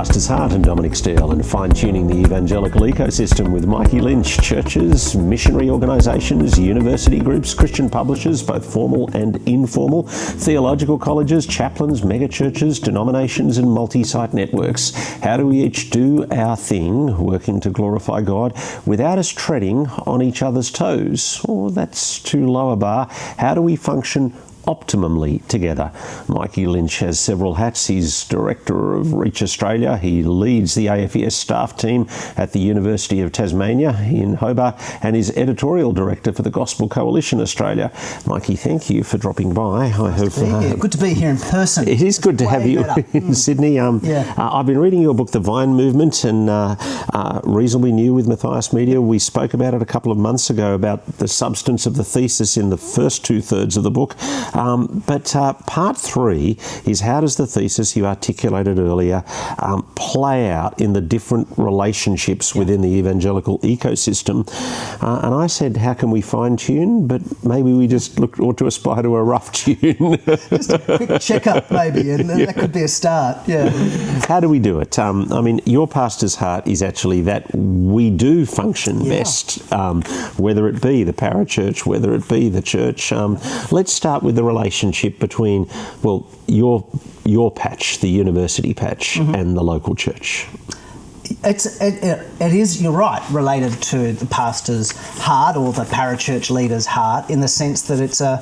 Pastor's Heart and Dominic Steele, and fine-tuning the evangelical ecosystem with Mikey Lynch. Churches, missionary organisations, university groups, Christian publishers, both formal and informal, theological colleges, chaplains, megachurches, denominations and multi-site networks. How do we each do our thing, working to glorify God, without us treading on each other's toes? Or that's too low a bar. How do we function optimally together? Mikey Lynch has several hats. He's Director of Reach Australia. He leads the AFES staff team at the University of Tasmania in Hobart and is Editorial Director for the Gospel Coalition Australia. Mikey, thank you for dropping by. Good to be here in person. It is good to have you in Sydney. I've been reading your book, The Vine Movement, and reasonably new with Matthias Media. We spoke about it a couple of months ago, about the substance of the thesis in the first two-thirds of the book. But part three is, how does the thesis you articulated earlier play out in the different relationships within the evangelical ecosystem? And I said, how can we fine-tune? But maybe we just ought to aspire to a rough tune. Just a quick check-up, maybe, and that could be a start, yeah. How do we do it? I mean, your pastor's heart is actually that we do function best, whether it be the parachurch, whether it be the church. Let's start with the relationship between, well, your patch, the university patch, and the local church. It is, you're right, related to the pastor's heart or the parachurch leader's heart, in the sense that it's a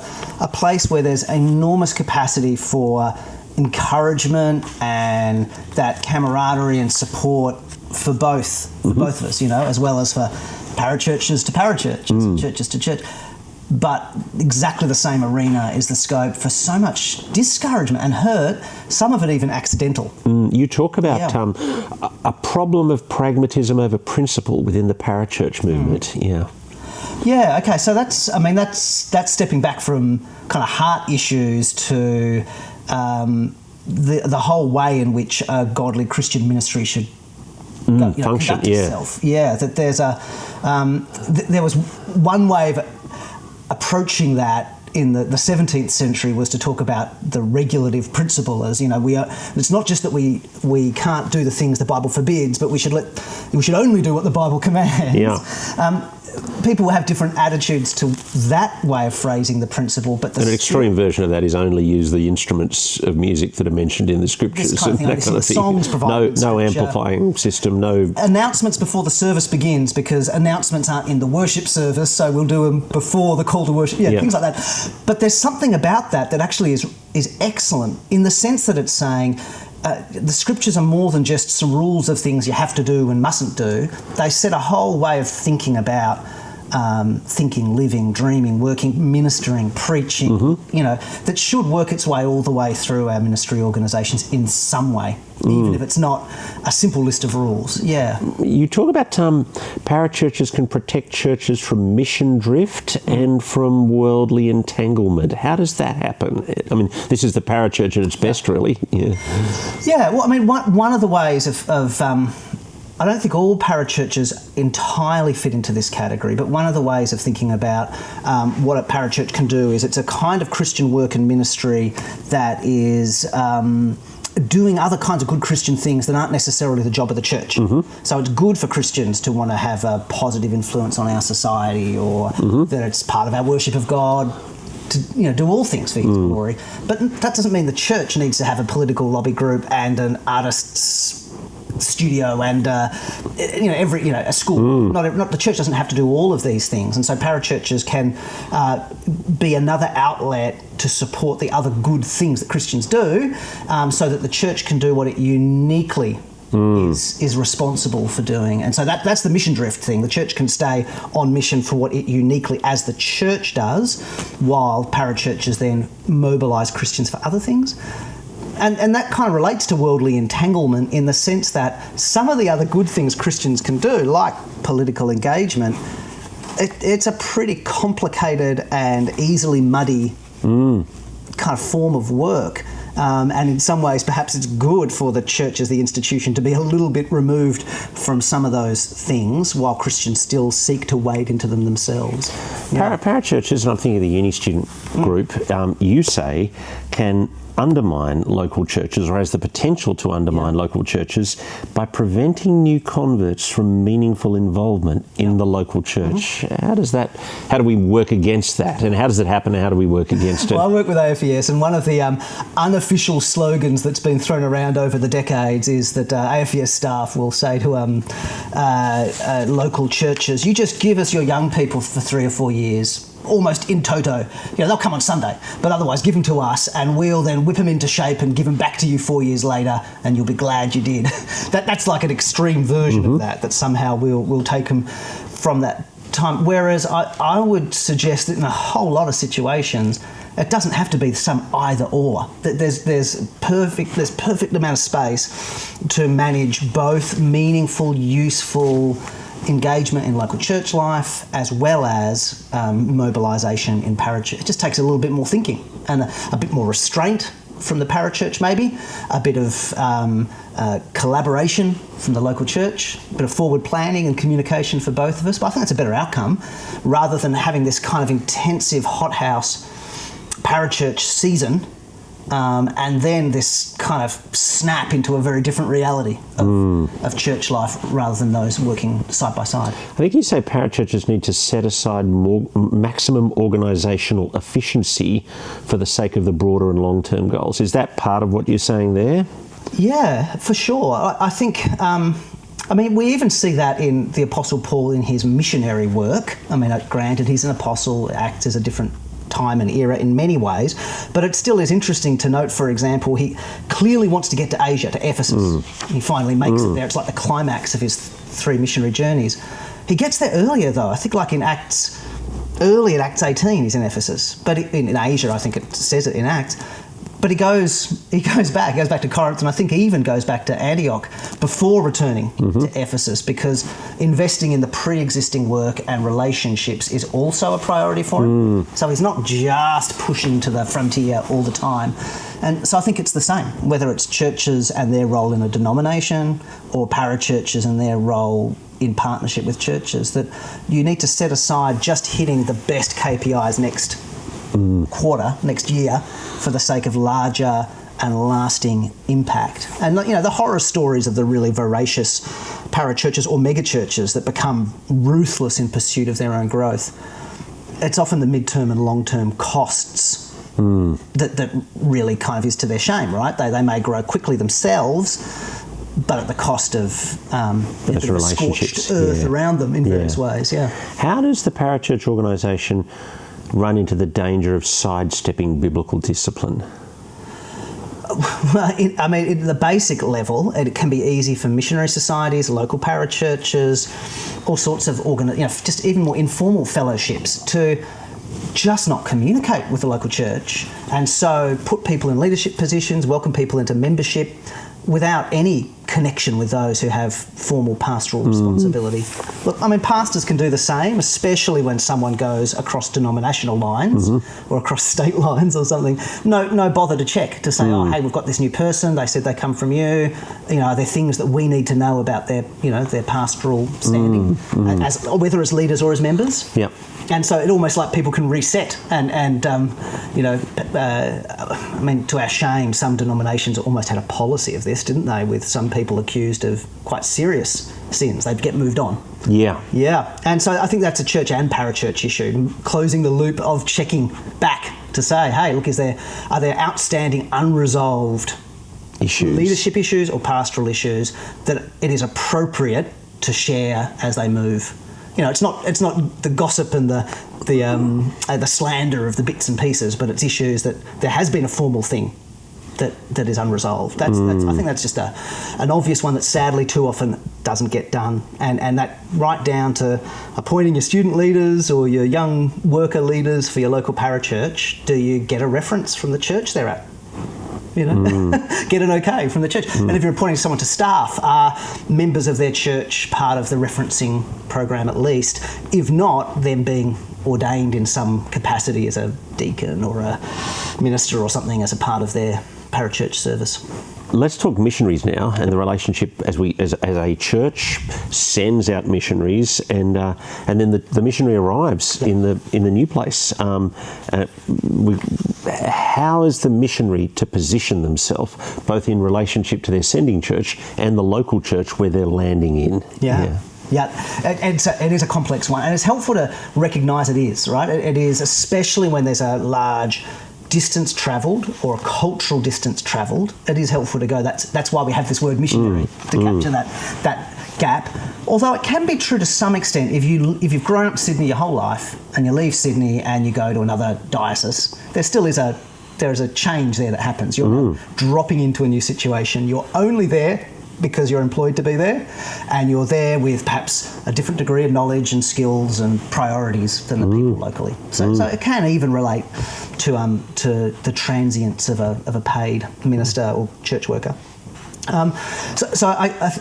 place where there's enormous capacity for encouragement and that camaraderie and support for both of us, as well as for parachurches to parachurches, churches to church. But exactly the same arena is the scope for so much discouragement and hurt, some of it even accidental. You talk about a problem of pragmatism over principle within the parachurch movement. Yeah, okay, so that's stepping back from kind of heart issues to the whole way in which a godly Christian ministry should function, conduct itself. Yeah, that there's there was one way of approaching that in the 17th century was to talk about the regulative principle as, it's not just that we can't do the things the Bible forbids, but we should only do what the Bible commands. Yeah. People have different attitudes to that way of phrasing the principle, but an extreme version of that is only use the instruments of music that are mentioned in the scriptures. This kind of thing, songs provided. No amplifying system, no... Announcements before the service begins, because announcements aren't in the worship service, so we'll do them before the call to worship, things like that. But there's something about that actually is excellent, in the sense that it's saying, the scriptures are more than just some rules of things you have to do and mustn't do. They set a whole way of thinking about thinking, living, dreaming, working, ministering, preaching, that should work its way all the way through our ministry organisations in some way, even if it's not a simple list of rules. Yeah. You talk about parachurches can protect churches from mission drift and from worldly entanglement. How does that happen? I mean, this is the parachurch at its best, really. Yeah, well, I mean, one of the ways of I don't think all parachurches entirely fit into this category, but one of the ways of thinking about what a parachurch can do is it's a kind of Christian work and ministry that is doing other kinds of good Christian things that aren't necessarily the job of the church. So it's good for Christians to want to have a positive influence on our society, or that it's part of our worship of God to do all things for His glory. But that doesn't mean the church needs to have a political lobby group and an artist's studio and a school. Not the church doesn't have to do all of these things, and so parachurches can be another outlet to support the other good things that Christians do, so that the church can do what it uniquely is responsible for doing. And so that's the mission drift thing. The church can stay on mission for what it uniquely as the church does, while parachurches then mobilise Christians for other things. And that kind of relates to worldly entanglement, in the sense that some of the other good things Christians can do, like political engagement, it's a pretty complicated and easily muddy kind of form of work. And in some ways, perhaps it's good for the church as the institution to be a little bit removed from some of those things, while Christians still seek to wade into them themselves. Parachurches, and I'm thinking of the uni student group, you say, can undermine local churches, or has the potential to undermine local churches, by preventing new converts from meaningful involvement in the local church. How do we work against that? And how does it happen, and how do we work against it? Well, I work with AFES, and one of the unofficial slogans that's been thrown around over the decades is that AFES staff will say to local churches, you just give us your young people for 3 or 4 years, almost in toto. They'll come on Sunday, but otherwise give them to us, and we'll then whip them into shape and give them back to you 4 years later, and you'll be glad you did. That's like an extreme version of that somehow we'll take them from that time. Whereas I would suggest that in a whole lot of situations, it doesn't have to be some either or. There's perfect amount of space to manage both meaningful, useful engagement in local church life as well as mobilisation in parachurch. It just takes a little bit more thinking and a bit more restraint from the parachurch, maybe a bit of collaboration from the local church, a bit of forward planning and communication for both of us. But I think that's a better outcome rather than having this kind of intensive hothouse parachurch season and then this kind of snap into a very different reality of church life rather than those working side by side. I think you say parachurches need to set aside more maximum organisational efficiency for the sake of the broader and long-term goals. Is that part of what you're saying there? Yeah, for sure. I think... we even see that in the Apostle Paul in his missionary work. Granted, he's an apostle, acts as a different time and era in many ways, but it still is interesting to note, for example, he clearly wants to get to Asia, to Ephesus. He finally makes it there. It's like the climax of his 3 missionary journeys. He gets there earlier, though. I think like in Acts 18, he's in Ephesus, but in Asia, I think it says it in Acts. But he goes back to Corinth, and I think he even goes back to Antioch before returning to Ephesus, because investing in the pre-existing work and relationships is also a priority for him. So he's not just pushing to the frontier all the time. And so I think it's the same, whether it's churches and their role in a denomination or parachurches and their role in partnership with churches, that you need to set aside just hitting the best KPIs next quarter, next year, for the sake of larger and lasting impact. And the horror stories of the really voracious parachurches or megachurches that become ruthless in pursuit of their own growth, it's often the midterm and long-term costs that really kind of is to their shame, right? They may grow quickly themselves, but at the cost of scorched earth around them in various ways. How does the parachurch organisation run into the danger of sidestepping biblical discipline? Well, at the basic level, it can be easy for missionary societies, local parachurches, all sorts of just even more informal fellowships to just not communicate with the local church, and so put people in leadership positions, welcome people into membership without any connection with those who have formal pastoral responsibility. Look, pastors can do the same, especially when someone goes across denominational lines or across state lines or something. No bother to check to say, oh, hey, we've got this new person. They said they come from you. Are there things that we need to know about their pastoral standing, as whether as leaders or as members? Yep. And so it almost like people can reset and to our shame, some denominations almost had a policy of this, didn't they, with some people accused of quite serious sins. They'd get moved on. Yeah. And so I think that's a church and parachurch issue, closing the loop of checking back to say, hey, look, are there outstanding unresolved issues, leadership issues or pastoral issues that it is appropriate to share as they move? It's not the gossip and the slander of the bits and pieces, but it's issues that there has been a formal thing that is unresolved. I think that's just an obvious one that sadly too often doesn't get done, and that right down to appointing your student leaders or your young worker leaders for your local parachurch. Do you get a reference from the church they're at? Get an okay from the church. And if you're appointing someone to staff, are members of their church part of the referencing program at least? If not, them being ordained in some capacity as a deacon or a minister or something as a part of their parachurch service. let's talk missionaries now, and the relationship as a church sends out missionaries, and then the missionary arrives in the new place. How is the missionary to position themselves both in relationship to their sending church and the local church where they're landing in? Yeah, it is a complex one, and it's helpful to recognise it is, right? It is, especially when there's a large distance travelled or a cultural distance travelled. It is helpful to go, that's why we have this word missionary, to capture that gap. Although it can be true to some extent if you've grown up in Sydney your whole life and you leave Sydney and you go to another diocese, there is a change there that happens. You're not dropping into a new situation. You're only there because you're employed to be there, and you're there with perhaps a different degree of knowledge and skills and priorities than the people locally. So it can even relate to the transience of a paid minister or church worker. So I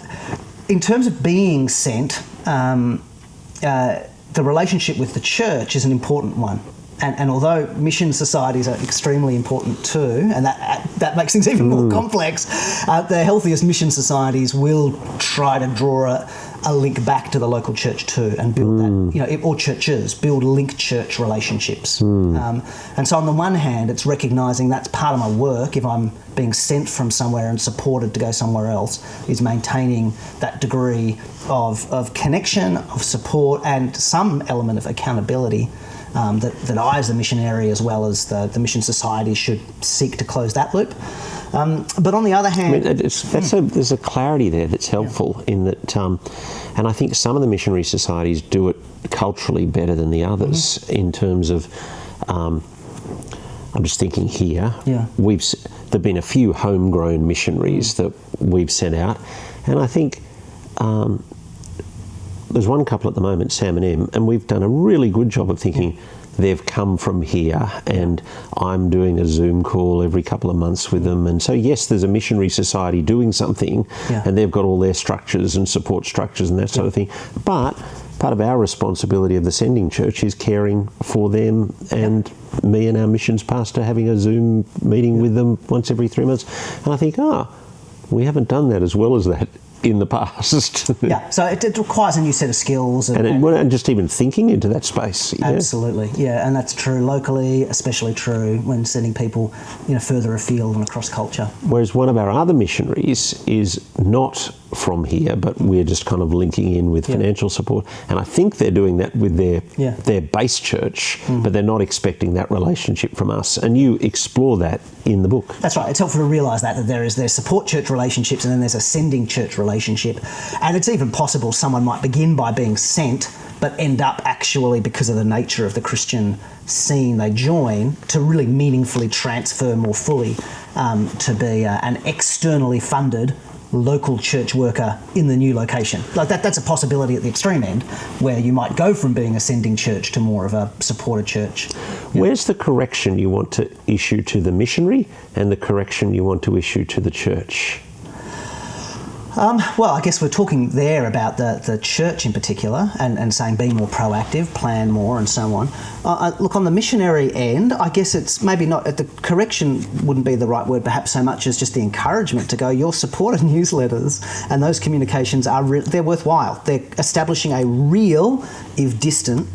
in terms of being sent, the relationship with the church is an important one. And although mission societies are extremely important too, and that makes things even more complex, the healthiest mission societies will try to draw a link back to the local church too, and build that, or churches build linked church relationships. And so on the one hand, it's recognising that's part of my work. If I'm being sent from somewhere and supported to go somewhere else, is maintaining that degree of connection, of support, and some element of accountability. That I, as a missionary, as well as the mission society, should seek to close that loop. But on the other hand, there's a clarity there that's helpful in that, and I think some of the missionary societies do it culturally better than the others in terms of. I'm just thinking here. There've been a few homegrown missionaries that we've sent out, and I think. There's one couple at the moment, Sam and Em, and we've done a really good job of thinking they've come from here, and I'm doing a Zoom call every couple of months with them. And so, yes, there's a missionary society doing something, and they've got all their structures and support structures and that sort of thing. But part of our responsibility of the sending church is caring for them, and me and our missions pastor having a Zoom meeting with them once every 3 months. And I think, we haven't done that as well as that in the past. So it requires a new set of skills. And just even thinking into that space. Absolutely, and that's true locally, especially true when sending people further afield and across culture. Whereas one of our other missionaries is not from here, but we're just kind of linking in with financial support. And I think they're doing that with their base church, but they're not expecting that relationship from us. And you explore that in the book. That's right. It's helpful to realise that there's support church relationships, and then there's a sending church relationship. And it's even possible someone might begin by being sent, but end up actually, because of the nature of the Christian scene they join, to really meaningfully transfer more fully to be an externally funded local church worker in the new location. Like that's a possibility at the extreme end, where you might go from being a sending church to more of a supported church. Where's the correction you want to issue to the missionary and the correction you want to issue to the church? Well, I guess we're talking there about the church in particular, and saying be more proactive, plan more, and so on. Look, on the missionary end, I guess it's maybe not, the correction wouldn't be the right word perhaps so much as just the encouragement to go, your supported newsletters and those communications they're worthwhile. They're establishing a real, if distant,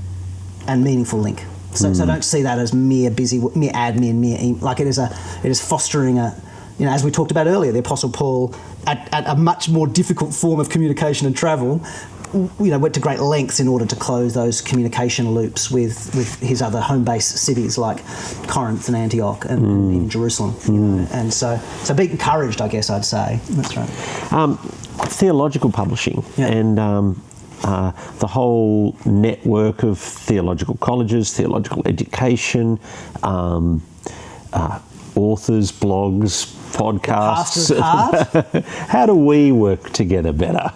and meaningful link. So don't see that as mere admin, like it is fostering as we talked about earlier, the Apostle Paul, at a much more difficult form of communication and travel, went to great lengths in order to close those communication loops with his other home base cities like Corinth and Antioch and even Jerusalem. And so be encouraged, I guess I'd say. That's right. Theological publishing and the whole network of theological colleges, theological education, authors, blogs, podcasts. How do we work together better?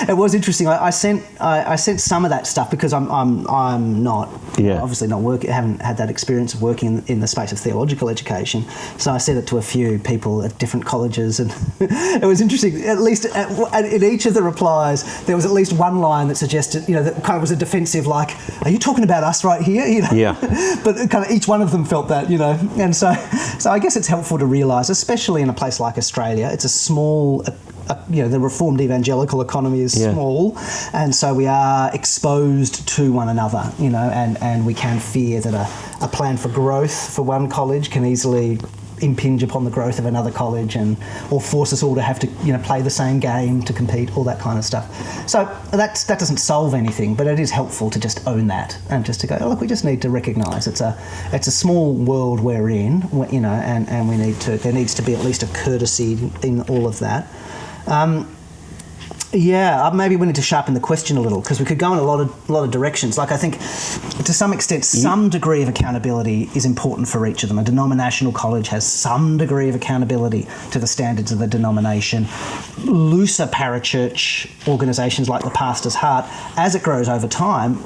It was interesting. I sent some of that stuff because I'm not obviously not working. haven't had that experience of working in the space of theological education. So I sent it to a few people at different colleges, and it was interesting. At least in each of the replies, there was at least one line that suggested, that kind of was a defensive, like, "Are you talking about us right here?" But kind of each one of them felt that, and so I guess it's helpful to realise recognise, especially in a place like Australia, it's a small, the reformed evangelical economy is small, and so we are exposed to one another, and we can fear that a plan for growth for one college can easily impinge upon the growth of another college or force us all to have to play the same game to compete, all that kind of stuff. So that doesn't solve anything, but it is helpful to just own that and just to go, look, we just need to recognise it's a small world we're in, and there needs to be at least a courtesy in all of that. Maybe we need to sharpen the question a little, because we could go in a lot of directions. Like, I think to some extent some degree of accountability is important for each of them. A denominational college has some degree of accountability to the standards of the denomination. Looser parachurch organisations like the Pastor's Heart, as it grows over time,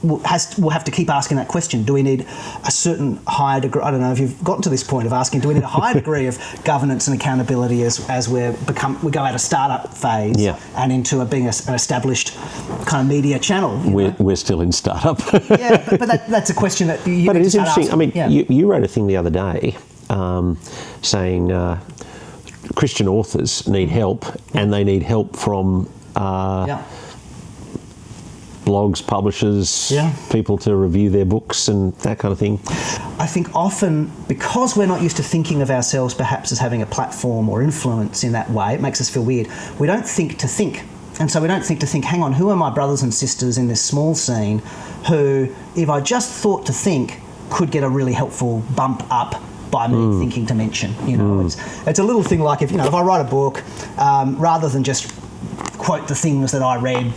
we'll have to keep asking that question. Do we need a certain higher degree? I don't know if you've gotten to this point of asking, do we need a higher degree of governance and accountability as we go out of startup phase and into being an established kind of media channel? We're still in startup. but that's a question that you But need it is to start interesting. asking. I mean, you wrote a thing the other day saying Christian authors need help, and they need help from blogs, publishers, people to review their books and that kind of thing. I think often, because we're not used to thinking of ourselves perhaps as having a platform or influence in that way, it makes us feel weird. We don't think to think. And so we don't think to think, hang on, who are my brothers and sisters in this small scene who, if I just thought to think, could get a really helpful bump up by me thinking to mention. It's a little thing like if I write a book, rather than just quote the things that I read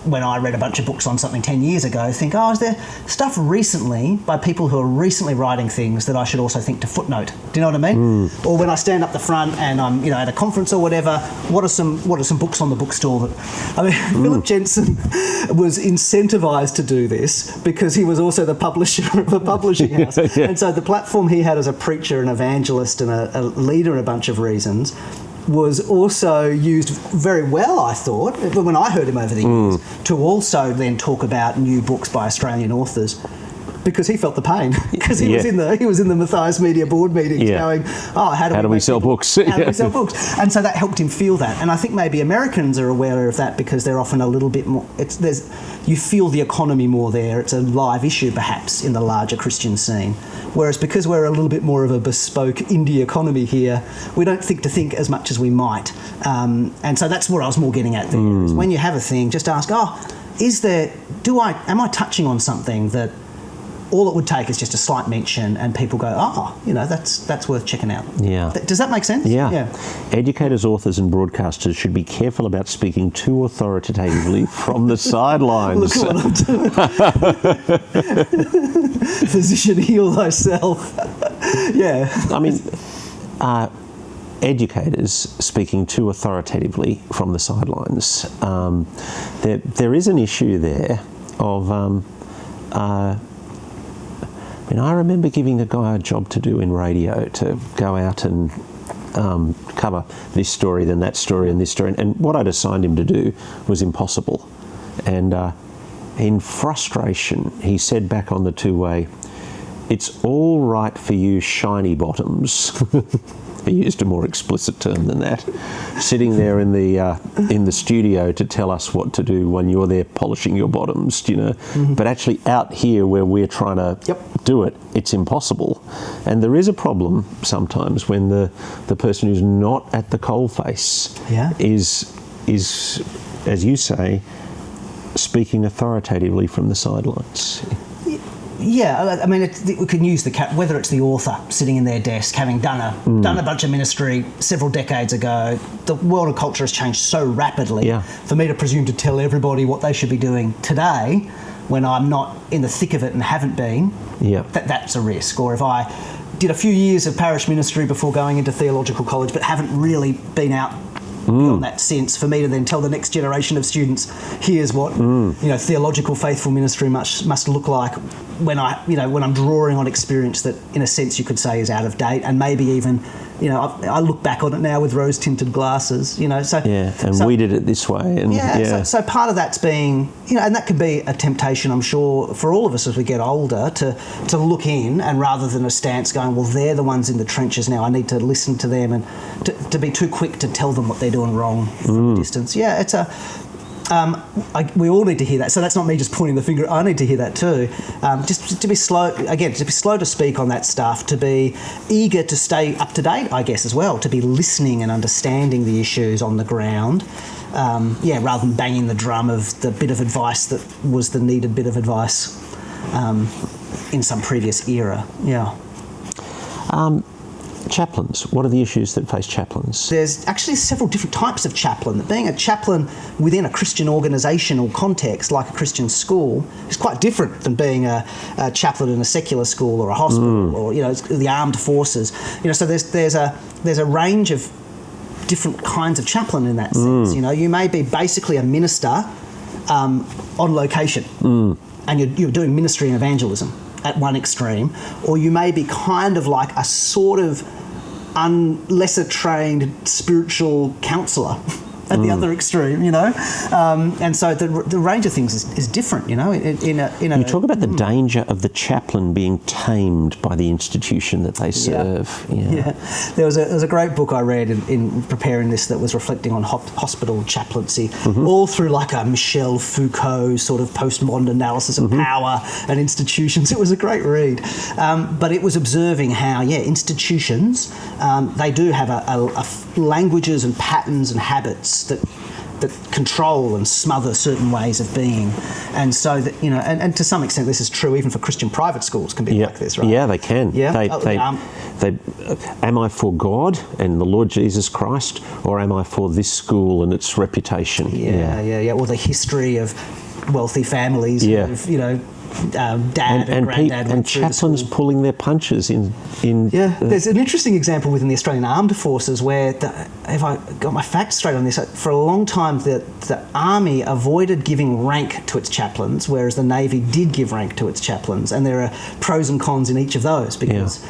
when I read a bunch of books on something 10 years ago, think, is there stuff recently by people who are recently writing things that I should also think to footnote? Do you know what I mean? Or when I stand up the front and I'm at a conference or whatever, what are some books on the bookstore Philip Jensen was incentivized to do this because he was also the publisher of a publishing house. And so the platform he had as a preacher, an evangelist and a leader in a bunch of reasons was also used very well, I thought, when I heard him over the years, to also then talk about new books by Australian authors, because he felt the pain, because he was in the Matthias Media board meetings going, how do we sell books? How do we sell books? And so that helped him feel that. And I think maybe Americans are aware of that because they're often a little bit more, you feel the economy more there. It's a live issue perhaps in the larger Christian scene. Whereas because we're a little bit more of a bespoke indie economy here, we don't think to think as much as we might. And so that's what I was more getting at there. Is when you have a thing, just ask, am I touching on something that all it would take is just a slight mention and people go, that's worth checking out. Yeah. Does that make sense? Yeah. Educators, authors and broadcasters should be careful about speaking too authoritatively from the sidelines. Look what I'm doing. Physician, heal thyself. I mean, educators speaking too authoritatively from the sidelines. There is an issue there of... I remember giving a guy a job to do in radio, to go out and cover this story, then that story, and this story. And what I'd assigned him to do was impossible. And in frustration, he said back on the two-way, "It's all right for you shiny bottoms." He used a more explicit term than that. Sitting there in the studio to tell us what to do when you're there polishing your bottoms, But actually out here where we're trying to do it, it's impossible. And there is a problem sometimes when the person who's not at the coalface is, as you say, speaking authoritatively from the sidelines. Yeah, I mean, we can use whether it's the author sitting in their desk, having done a bunch of ministry several decades ago. The world of culture has changed so rapidly. For me to presume to tell everybody what they should be doing today, when I'm not in the thick of it and haven't been, that's a risk. Or if I did a few years of parish ministry before going into theological college, but haven't really been out beyond that sense, for me to then tell the next generation of students, here's what theological faithful ministry must look like. when I'm drawing on experience that, in a sense, you could say is out of date, and maybe even, I look back on it now with rose-tinted glasses, So we did it this way, and So part of that's being, and that could be a temptation, I'm sure, for all of us as we get older, to look in, and rather than a stance going, well, they're the ones in the trenches now, I need to listen to them, and to be too quick to tell them what they're doing wrong from a distance. Yeah, it's we all need to hear that. So that's not me just pointing the finger. I need to hear that too. Just to be slow, again, to be slow to speak on that stuff, to be eager to stay up to date, I guess, as well, to be listening and understanding the issues on the ground. Rather than banging the drum of the bit of advice that was the needed bit of advice in some previous era. Yeah. Chaplains, what are the issues that face chaplains? There's actually several different types of chaplain. Being a chaplain within a Christian organisation or context, like a Christian school, is quite different than being a chaplain in a secular school or a hospital or the armed forces. So there's a range of different kinds of chaplain in that sense. You may be basically a minister on location, and you're doing ministry and evangelism at one extreme, or you may be kind of like a sort of lesser trained spiritual counsellor at the other extreme, and so the range of things is different, You talk about the danger of the chaplain being tamed by the institution that they serve. Yeah. There was a great book I read in preparing this that was reflecting on hospital chaplaincy, all through like a Michel Foucault sort of postmodern analysis of power and institutions. It was a great read, but it was observing how institutions they do have a languages and patterns and habits that control and smother certain ways of being, and so that and to some extent this is true even for Christian private schools can be like this, right? Yeah, they can. Yeah, they am I for God and the Lord Jesus Christ, or am I for this school and its reputation? Yeah. Or the history of wealthy families. Dad and granddad and chaplains pulling their punches in. There's an interesting example within the Australian Armed Forces where, if I got my facts straight on this, for a long time the Army avoided giving rank to its chaplains, whereas the Navy did give rank to its chaplains, and there are pros and cons in each of those because,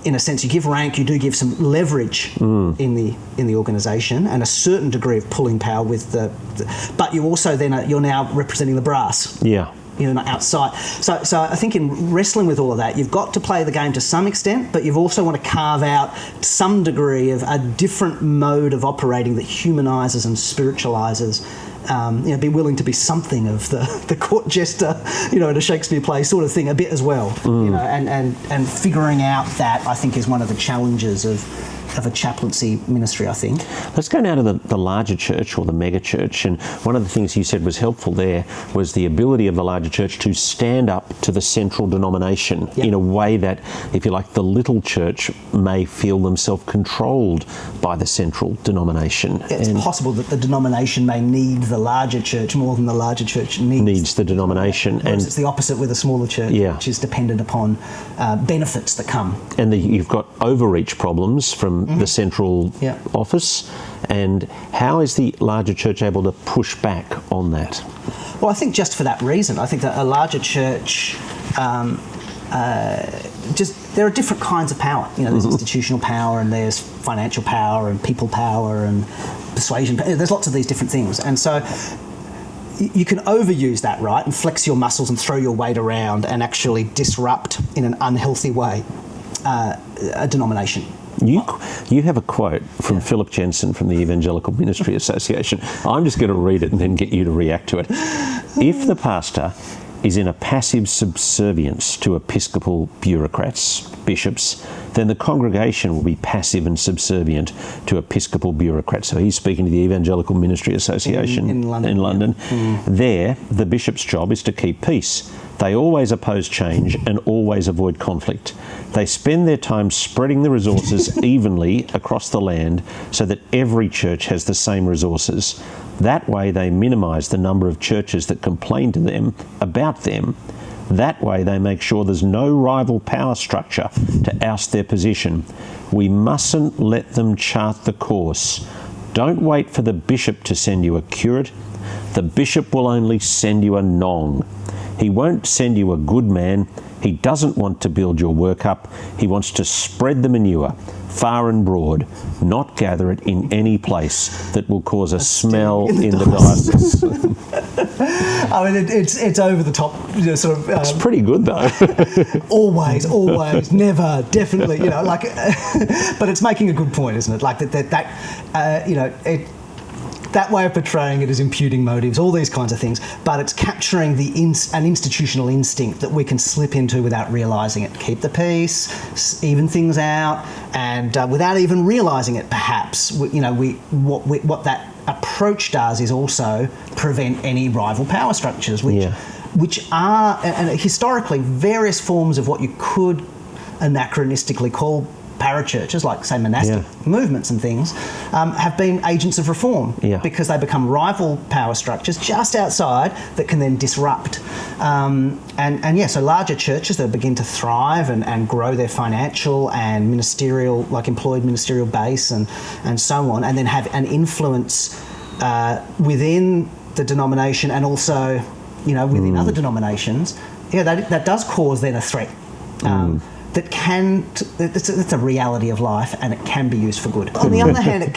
in a sense, you give rank, you do give some leverage in the organisation and a certain degree of pulling power with but you also then you're now representing the brass. Yeah. Outside. So I think in wrestling with all of that, you've got to play the game to some extent, but you've also want to carve out some degree of a different mode of operating that humanises and spiritualises. Be willing to be something of the court jester, in a Shakespeare play sort of thing a bit as well. And figuring out that, I think, is one of the challenges of a chaplaincy ministry, I think. Let's go now to the larger church or the mega church, and one of the things you said was helpful there was the ability of the larger church to stand up to the central denomination in a way that, if you like, the little church may feel themselves controlled by the central denomination. It's possible that the denomination may need the larger church more than the larger church needs the denomination. And it's the opposite with a smaller church, which is dependent upon benefits that come. And you've got overreach problems from the central office, and how is the larger church able to push back on that? Well, I think just for that reason. I think that a larger church, there are different kinds of power. There's institutional power, and there's financial power, and people power, and persuasion. There's lots of these different things, and so you can overuse that, right, and flex your muscles and throw your weight around and actually disrupt in an unhealthy way a denomination. You have a quote from Philip Jensen from the Evangelical Ministry Association. I'm just going to read it and then get you to react to it. If the pastor is in a passive subservience to episcopal bureaucrats, bishops, then the congregation will be passive and subservient to episcopal bureaucrats. So he's speaking to the Evangelical Ministry Association in London. There, the bishop's job is to keep peace. They always oppose change and always avoid conflict. They spend their time spreading the resources evenly across the land so that every church has the same resources. That way they minimise the number of churches that complain to them about them. That way they make sure there's no rival power structure to oust their position. We mustn't let them chart the course. Don't wait for the bishop to send you a curate. The bishop will only send you a nong. He won't send you a good man. He doesn't want to build your work up. He wants to spread the manure far and broad, not gather it in any place that will cause a smell in the diocese. I mean, it's over the top, sort of. It's pretty good though. always, never, definitely, like. But it's making a good point, isn't it? Like that way of portraying it is imputing motives, all these kinds of things, but it's capturing an institutional instinct that we can slip into without realising it. Keep the peace, even things out, and without even realising it, perhaps, what that approach does is also prevent any rival power structures, which are, and historically, various forms of what you could anachronistically call parachurches, like say monastic movements and things, have been agents of reform because they become rival power structures just outside that can then disrupt. So larger churches that begin to thrive and grow their financial and ministerial, like employed ministerial base and so on, and then have an influence within the denomination and also, within other denominations, that does cause then a threat. That's a reality of life, and it can be used for good. On the other hand,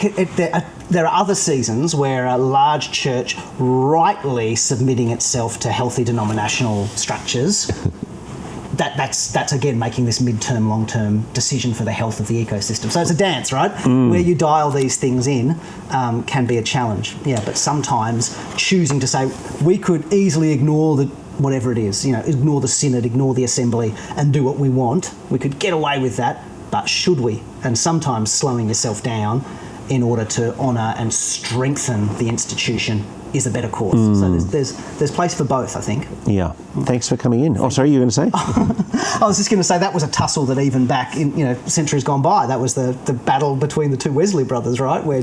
there are other seasons where a large church rightly submitting itself to healthy denominational structures, that's again making this mid-term, long-term decision for the health of the ecosystem. So it's a dance, right? Where you dial these things in can be a challenge. Yeah, but sometimes choosing to say, we could easily ignore whatever it is, ignore the synod, ignore the assembly, and do what we want. We could get away with that, but should we? And sometimes slowing yourself down in order to honour and strengthen the institution is a better course. So there's place for both, I think. Yeah. Thanks for coming in. Oh, sorry, you were going to say? I was just going to say that was a tussle that even back in centuries gone by, that was the battle between the two Wesley brothers, right? Where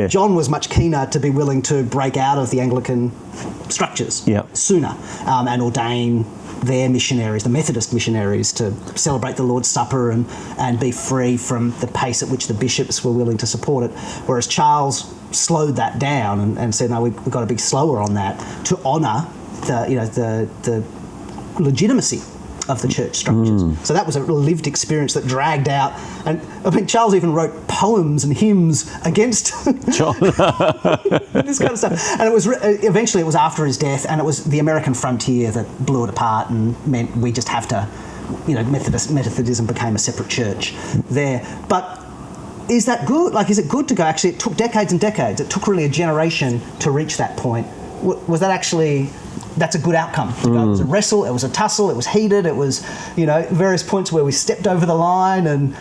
John was much keener to be willing to break out of the Anglican structures sooner and ordain their missionaries, the Methodist missionaries, to celebrate the Lord's Supper and be free from the pace at which the bishops were willing to support it. Whereas Charles slowed that down and said, no, we've got to be slower on that to honour the legitimacy of the church structures. So that was a lived experience that dragged out, and I mean Charles even wrote poems and hymns against John. This kind of stuff. And it was eventually it was after his death, and it was the American frontier that blew it apart and meant we just have to, Methodism became a separate church there. But is that good? Like, is it good to go? Actually, it took decades and decades. It took really a generation to reach that point. Was that actually? That's a good outcome. It was a wrestle, it was a tussle, it was heated, it was, various points where we stepped over the line and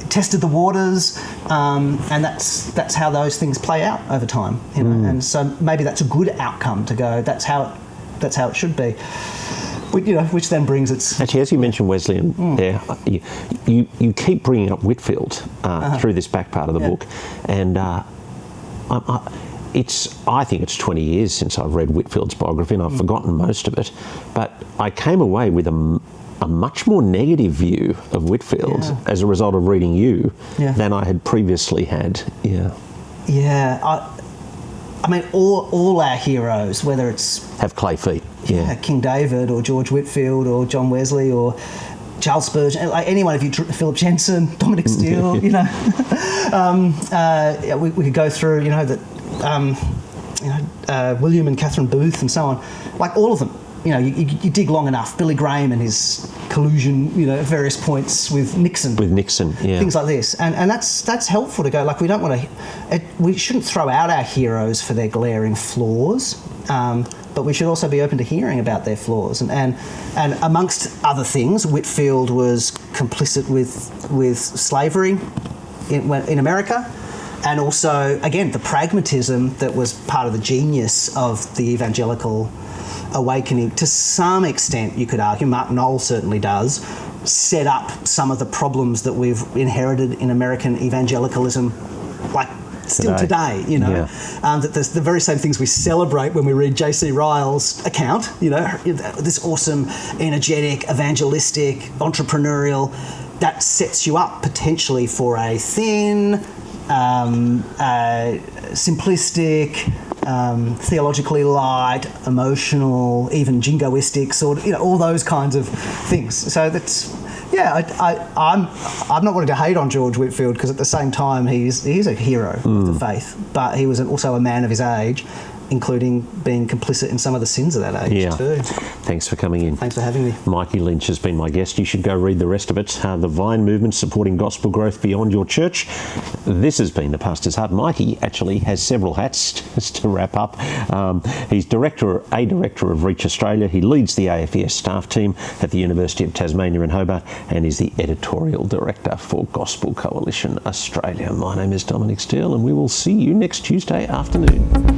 tested the waters, and that's how those things play out over time. And so maybe that's a good outcome to go. That's how it should be. Which then brings its... Actually, as you mentioned Wesleyan there, you keep bringing up Whitefield through this back part of the book, and I think it's 20 years since I've read Whitefield's biography, and I've forgotten most of it, but I came away with a much more negative view of Whitefield as a result of reading you than I had previously had. I mean, all our heroes, whether it's... have clay feet. King David or George Whitefield or John Wesley or Charles Spurgeon, like any one of you, Philip Jensen, Dominic Steele, we could go through, William and Catherine Booth and so on, like all of them. You dig long enough. Billy Graham and his collusion, at various points with Nixon. Things like this, and that's helpful to go. Like, we don't want to, we shouldn't throw out our heroes for their glaring flaws, but we should also be open to hearing about their flaws. And amongst other things, Whitefield was complicit with slavery in America. And also, again, the pragmatism that was part of the genius of the evangelical awakening, to some extent, you could argue, Mark Knoll certainly does, set up some of the problems that we've inherited in American evangelicalism, like still today, that there's the very same things we celebrate when we read J.C. Ryle's account, this awesome, energetic, evangelistic, entrepreneurial, that sets you up potentially for a thin, simplistic, theologically light, emotional, even jingoistic, sort of, all those kinds of things. So that's, I'm not wanting to hate on George Whitfield, because at the same time he's a hero of the faith, but he was also a man of his age, including being complicit in some of the sins of that age too. Thanks for coming in. Thanks for having me. Mikey Lynch has been my guest. You should go read the rest of it. The Vine Movement Supporting Gospel Growth Beyond Your Church. This has been The Pastor's Hut. Mikey actually has several hats, just to wrap up. He's director of Reach Australia. He leads the AFES staff team at the University of Tasmania in Hobart, and is the editorial director for Gospel Coalition Australia. My name is Dominic Steele, and we will see you next Tuesday afternoon.